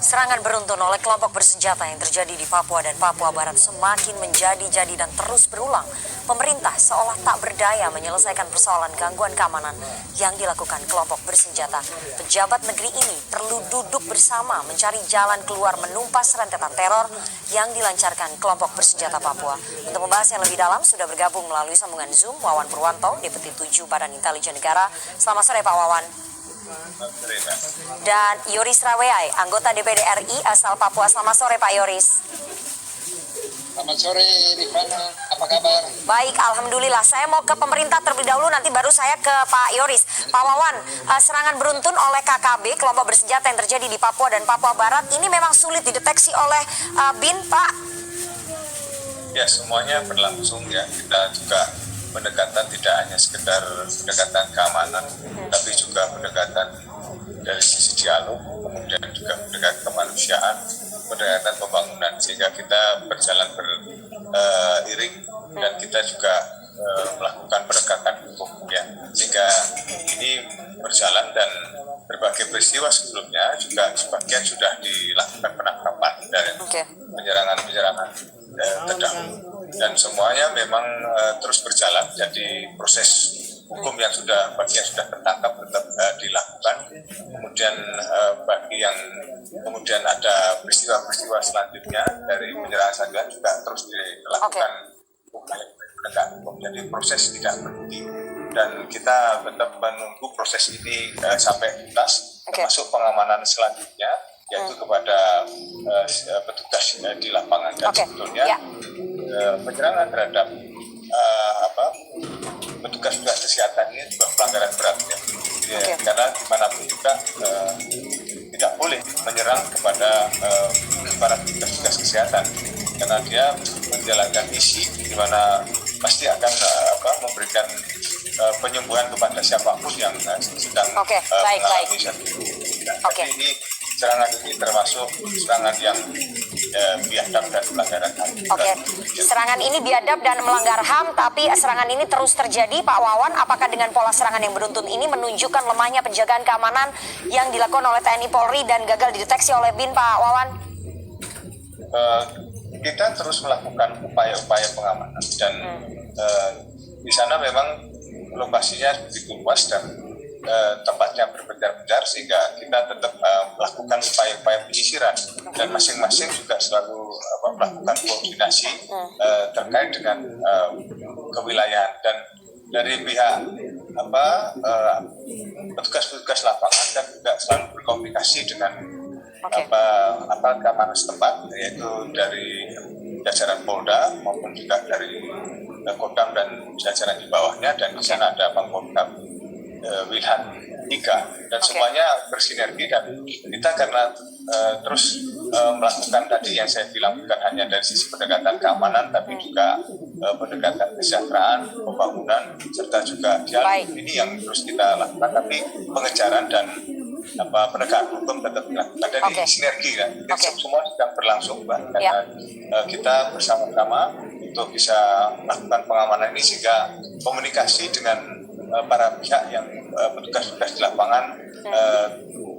Serangan beruntun oleh kelompok bersenjata yang terjadi di Papua dan Papua Barat semakin menjadi-jadi dan terus berulang. Pemerintah seolah tak berdaya menyelesaikan persoalan gangguan keamanan yang dilakukan kelompok bersenjata. Pejabat negeri ini perlu duduk bersama mencari jalan keluar menumpas rentetan teror yang dilancarkan kelompok bersenjata Papua. Untuk membahas yang lebih dalam sudah bergabung melalui sambungan Zoom Wawan Purwanto, Deputi 7 Badan Intelijen Negara. Selamat sore Pak Wawan. Dan Yoris Raweai, anggota DPD RI asal Papua. Selamat sore Pak Yoris. Selamat sore Rifana, apa kabar? Baik, alhamdulillah. Saya mau ke pemerintah terlebih dahulu, nanti baru saya ke Pak Yoris. Pak Wawan, serangan beruntun oleh KKB, kelompok bersenjata yang terjadi di Papua dan Papua Barat, ini memang sulit dideteksi oleh BIN, Pak? Ya, semuanya berlangsung ya. Kita juga pendekatan tidak hanya sekedar pendekatan keamanan, tapi juga pendekatan dari sisi dialog, kemudian juga pendekatan kemanusiaan, pendekatan pembangunan, sehingga kita berjalan beriring dan kita juga melakukan penegakan hukum ya, sehingga ini berjalan dan berbagai peristiwa sebelumnya juga sebagian sudah dilakukan penangkapan dan penyerangan terdahulu. Dan semuanya memang terus berjalan, jadi proses hukum yang bagi yang sudah tertangkap tetap dilakukan. Kemudian bagi yang kemudian ada peristiwa-peristiwa selanjutnya dari penyerangan saja juga terus dilakukan upaya penegakan hukum. Jadi proses tidak berhenti dan kita tetap menunggu proses ini sampai tuntas, termasuk pengamanan selanjutnya, yaitu kepada petugas di lapangan. Dan sebetulnya penyerangan terhadap petugas-petugas kesehatan ini juga pelanggaran berat ya. Karena dimanapun juga tidak boleh menyerang kepada para petugas kesehatan, karena dia menjalankan misi di mana pasti akan memberikan penyembuhan kepada siapapun yang sedang mengalami satu. Jadi ini serangan ini termasuk serangan yang biadab dan pelanggaran HAM. Serangan ini biadab dan melanggar HAM, tapi serangan ini terus terjadi, Pak Wawan. Apakah dengan pola serangan yang beruntun ini menunjukkan lemahnya penjagaan keamanan yang dilakukan oleh TNI Polri dan gagal dideteksi oleh BIN, Pak Wawan? Kita terus melakukan upaya-upaya pengamanan dan di sana memang lokasinya begitu luas dan tempatnya berbencar-bencar, sehingga kita tetap melakukan upaya-upaya penyisiran dan masing-masing juga selalu melakukan koordinasi terkait dengan kewilayahan. Dan dari pihak petugas-petugas lapangan kan juga selalu berkomunikasi dengan keamanan setempat, yaitu dari jajaran Polda maupun juga dari Kodam dan jajaran di bawahnya, dan di sana ada Pangkodam Wilhan 3 dan semuanya bersinergi. Dan kita karena terus melakukan tadi yang saya bilang, bukan hanya dari sisi pendekatan keamanan tapi juga pendekatan kesejahteraan, pembangunan, serta juga dialog. Ini yang terus kita lakukan, tapi pengejaran dan penegakan hukum tetap dilakukan. Dan ini sinergi kan. Semua sedang berlangsung, karena kita bersama-sama untuk bisa melakukan pengamanan ini, sehingga komunikasi dengan para pihak yang petugas-petugas di lapangan,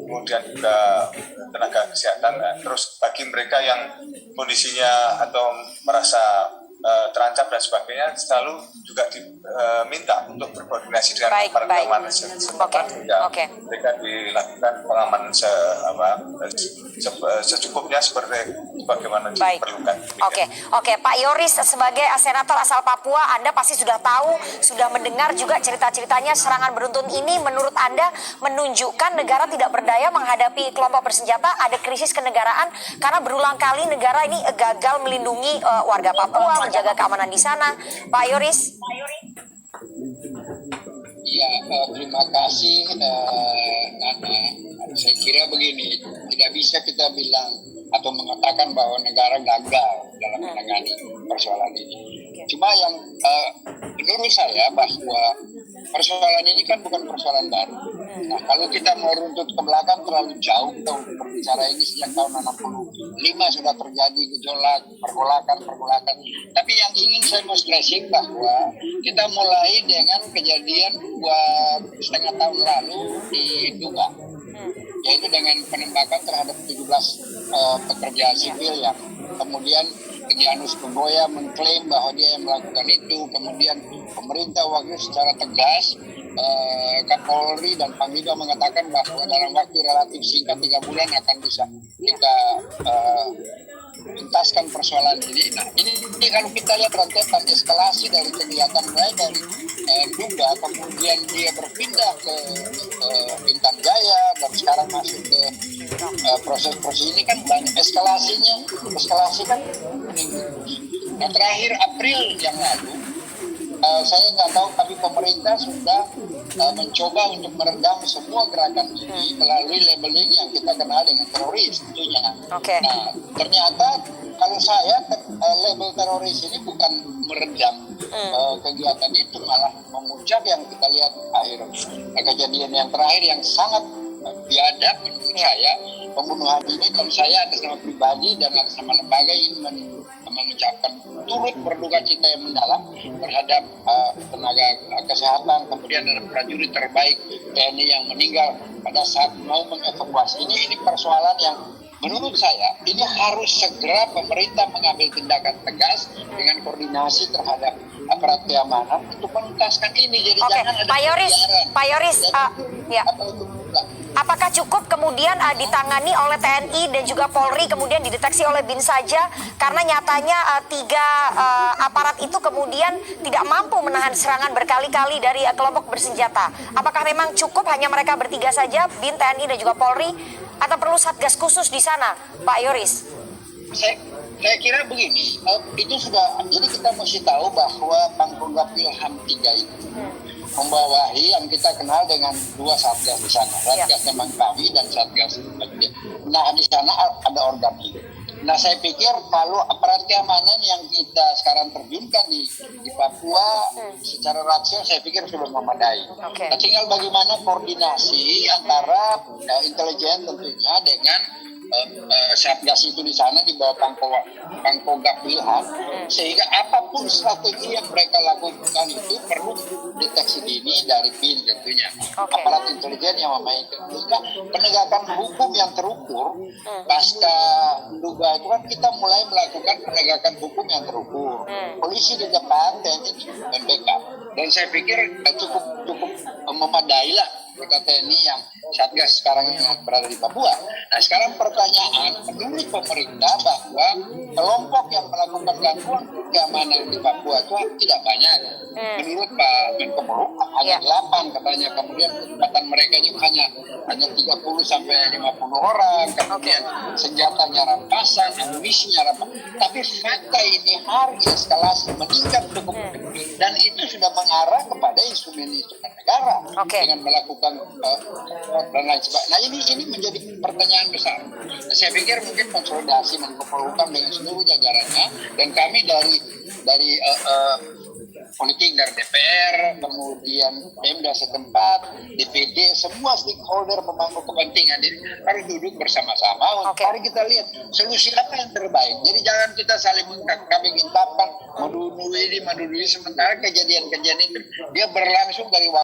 kemudian juga tenaga kesehatan. Terus bagi mereka yang kondisinya atau merasa terancam dan sebagainya, selalu juga diminta untuk berkoordinasi dengan para keamanan setempat, mereka dilakukan pengamanan secukupnya seperti bagaimana diperlukan. Pak Yoris, sebagai senator asal Papua, Anda pasti sudah tahu, sudah mendengar juga cerita-ceritanya. Serangan beruntun ini menurut Anda menunjukkan negara tidak berdaya menghadapi kelompok bersenjata, ada krisis kenegaraan karena berulang kali negara ini gagal melindungi warga Papua, menjaga keamanan di sana. Pak Yoris. Ya, terima kasih Nana. Saya kira begini, tidak bisa kita bilang atau mengatakan bahwa negara gagal dalam menangani persoalan ini. Cuma yang menurut saya bahwa persoalan ini kan bukan persoalan baru. Nah, kalau kita mau runtut ke belakang terlalu jauh, kita berbicara ini sejak tahun 65 sudah terjadi gejolak, pergolakan. Tapi yang ingin saya mau stressing bahwa kita mulai dengan kejadian 2,5 tahun lalu di Duga, yaitu dengan penembakan terhadap 17 pekerja sipil yang kemudian Egyanus Kogoya mengklaim bahwa dia yang melakukan itu, kemudian pemerintah waktu secara tegas Kapolri dan Panglima mengatakan bahwa dalam waktu relatif singkat 3 bulan akan bisa kita tuntaskan persoalan ini. Nah ini kalau kita lihat rentetan eskalasi dari kegiatan mulai dari Duga, kemudian dia berpindah ke Intan Jaya dan sekarang masuk ke proses-proses ini kan banyak eskalasi kan. Nah terakhir April yang lalu saya nggak tahu tapi pemerintah sudah mencoba untuk meredam semua gerakan ini melalui labeling yang kita kenal dengan teroris tentunya. Okay. Nah ternyata kalau saya label teroris ini bukan meredam kegiatan itu, malah memuncak yang kita lihat akhir kejadian yang terakhir yang sangat biadab menurut saya, pembunuhan ini. Dan saya atas nama pribadi dan atas nama lembaga ingin mengucapkan turut berduka cita yang mendalam terhadap tenaga kesehatan, kemudian ada prajurit terbaik TNI yang meninggal pada saat mau mengevakuasi. Ini persoalan yang menurut saya ini harus segera pemerintah mengambil tindakan tegas dengan koordinasi terhadap aparat keamanan untuk menuntaskan ini. Jadi jangan ada Pak Yoris, ya. Apakah cukup kemudian ditangani oleh TNI dan juga Polri, kemudian dideteksi oleh BIN saja? Karena nyatanya 3 aparat itu kemudian tidak mampu menahan serangan berkali-kali dari kelompok bersenjata. Apakah memang cukup hanya mereka bertiga saja, BIN, TNI dan juga Polri? Atau perlu satgas khusus di sana, Pak Yoris? Saya kira begini, itu sudah, jadi kita mesti tahu bahwa Pangkogap Wilham 3 itu membawahi yang kita kenal dengan 2 satgas di sana, Satgas Nemangkawi dan Satgas. Nah di sana ada organ itu. Nah saya pikir kalau aparat keamanan yang kita sekarang terjunkan di Papua secara rasio saya pikir sudah memadai. Nah, tinggal bagaimana koordinasi antara intelijen tentunya dengan Satgas itu di sana di bawah Pangkogap Wilham, sehingga apapun strategi yang mereka lakukan itu perlu deteksi dini dari BIN tentunya, aparat intelijen yang memainkan. Sehingga penegakan hukum yang terukur pasca Duga itu kan kita mulai melakukan penegakan hukum yang terukur. Polisi di depan, TNI dan backup. Dan saya pikir cukup memadai lah TNI yang Satgas sekarang yang berada di Papua. Nah sekarang pertanyaan menurut pemerintah bahwa kelompok yang melakukan gangguan keamanan di Papua itu tidak banyak. Menurut Pak Menko Polhukam hanya 8 katanya. Kemudian kekuatan mereka juga hanya 30 sampai 50 orang. Kemudian senjatanya rampasan, amunisinya rampasan. Tapi fakta ini hari eskalasi meningkat cukup dan itu sudah mengarah kepada instrumen-instrumen negara dengan melakukan dan lain sebagainya. Nah ini menjadi pertanyaan besar. Saya pikir mungkin konsolidasi Menko Polhukam dengan seluruh jajarannya dan kami dari politik dari DPR, kemudian Pemda setempat, DPD, semua stakeholder pemangku kepentingan ini harus duduk bersama-sama. Mari kita lihat solusi apa yang terbaik. Jadi jangan kita saling kambing hitamkan, menuduhi sementara kejadian-kejadian itu dia berlangsung dari